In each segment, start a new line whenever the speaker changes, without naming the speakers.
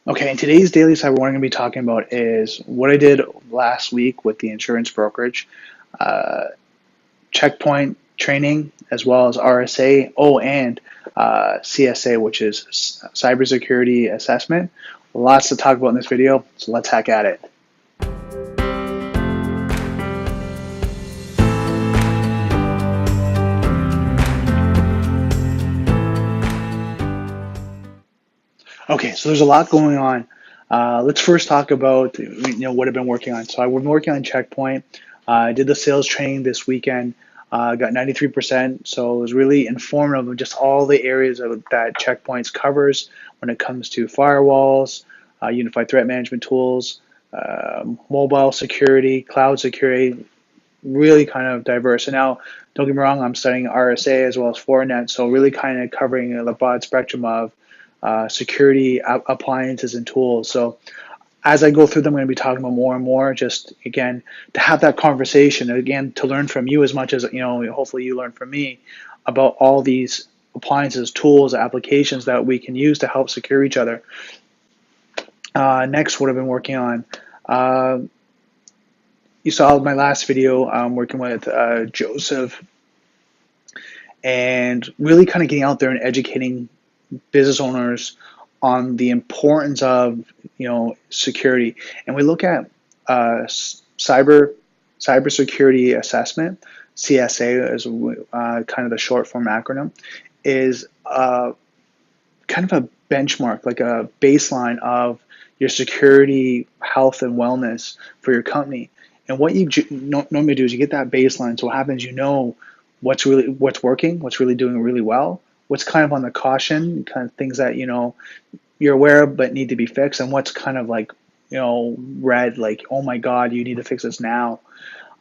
Okay, in today's Daily Cyber, what I'm going to be talking about is what I did last week with the insurance brokerage, uh, checkpoint training, as well as RSA, and CSA, which is Cybersecurity Assessment. Lots to talk about in this video, so let's hack at it. Okay, so there's a lot going on. Let's first talk about what I've been working on. So I've been working on Checkpoint. I did the sales training this weekend. Got 93%. So it was really informative of just all the areas that Checkpoints covers when it comes to firewalls, unified threat management tools, mobile security, cloud security. Really kind of diverse. And now, don't get me wrong, I'm studying RSA as well as Fortinet. So really kind of covering the broad spectrum of security appliances and tools. So as I go through them, I'm going to be talking about more and more, just again, to have that conversation, again, to learn from you as much as, hopefully you learn from me about all these appliances, tools, applications that we can use to help secure each other. Next, what I've been working on. You saw my last video, working with Joseph, and really kind of getting out there and educating business owners on the importance of security. And we look at cybersecurity assessment. CSA is kind of the short form acronym. Is kind of a benchmark, like a baseline of your security, health, and wellness for your company. And what you normally do is you get that baseline. So what happens? What's working, what's really doing really well, what's kind of on the caution, kind of things that you're aware of but need to be fixed, and what's kind of like red, like, oh my God, you need to fix this now.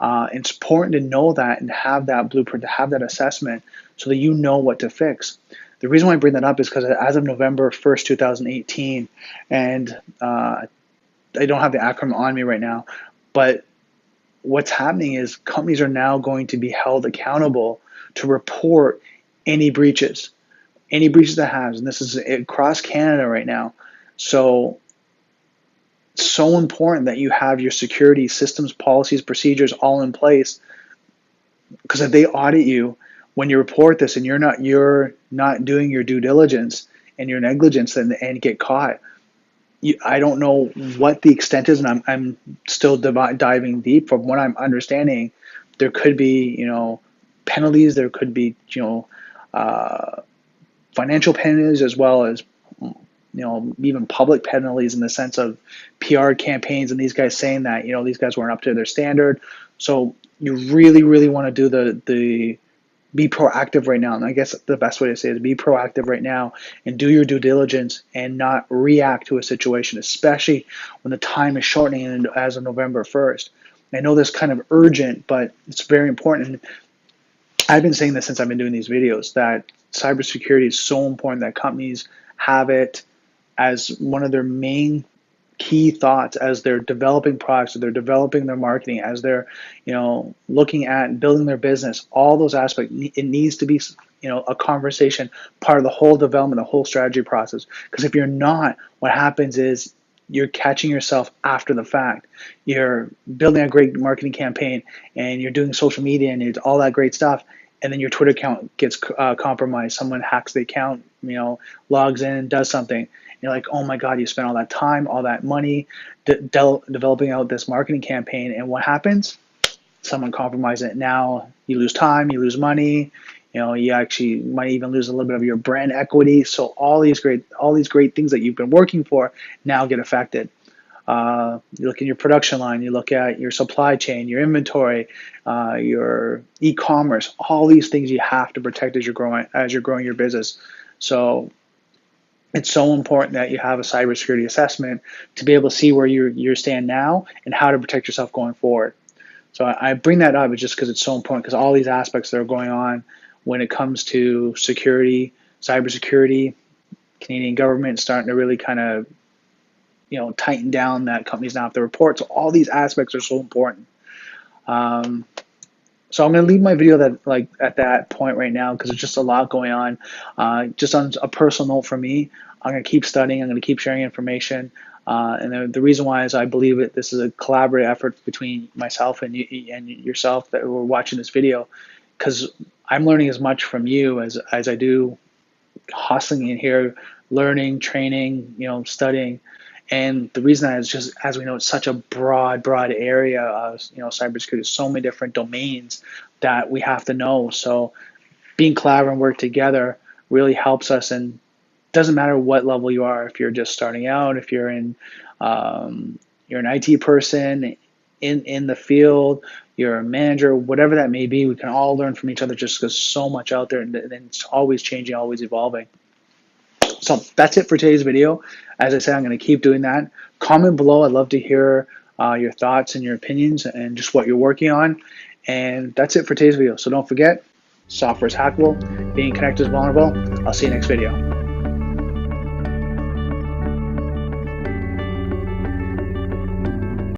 It's important to know that and have that blueprint, to have that assessment, so that you know what to fix. The reason why I bring that up is because as of November 1st, 2018, and I don't have the acronym on me right now, but what's happening is companies are now going to be held accountable to report any breaches that has, and this is across Canada right now. So important that you have your security systems, policies, procedures all in place, because if they audit you when you report this and you're not doing your due diligence and your negligence and get caught, I don't know what the extent is, and I'm still diving deep. From what I'm understanding, there could be penalties, there could be financial penalties, as well as even public penalties in the sense of PR campaigns and these guys saying that these guys weren't up to their standard. So you really want to do the be proactive right now. And I guess the best way to say it is be proactive right now and do your due diligence and not react to a situation, especially when the time is shortening as of November 1st. I know this is kind of urgent, but it's very important. And I've been saying this since I've been doing these videos, that cybersecurity is so important that companies have it as one of their main key thoughts as they're developing products, as they're developing their marketing, as they're looking at building their business. All those aspects, it needs to be a conversation, part of the whole development, the whole strategy process. Because if you're not, what happens is you're catching yourself after the fact. You're building a great marketing campaign and you're doing social media and it's all that great stuff, and then your Twitter account gets compromised. Someone hacks the account, logs in and does something. You're like, oh my God, you spent all that time, all that money developing out this marketing campaign, and what happens? Someone compromises it. Now you lose time, you lose money. You actually might even lose a little bit of your brand equity. So all these great things that you've been working for now get affected. You look at your production line, you look at your supply chain, your inventory, your e-commerce. All these things you have to protect as you're growing your business. So it's so important that you have a cybersecurity assessment to be able to see where you stand now and how to protect yourself going forward. So I bring that up just because it's so important, because all these aspects that are going on when it comes to security, cybersecurity, Canadian government starting to really kind of tighten down that companies now have to report. So all these aspects are so important. So I'm going to leave my video at that point right now, because there's just a lot going on. Just on a personal note for me, I'm going to keep studying. I'm going to keep sharing information. And the reason why is I believe this is a collaborative effort between myself and you, and yourself that were watching this video, because I'm learning as much from you as I do hustling in here, learning, training, studying. And the reason that is just, as we know, it's such a broad area of, cybersecurity, so many different domains that we have to know. So being collaborative and work together really helps us. And doesn't matter what level you are, if you're just starting out, if you're you're an IT person in the field, you're a manager, whatever that may be, we can all learn from each other just because so much out there, and it's always changing, always evolving. So that's it for today's video. As I said, I'm going to keep doing that. Comment below. I'd love to hear your thoughts and your opinions and just what you're working on. And that's it for today's video. So don't forget, software is hackable, being connected is vulnerable. I'll see you next video.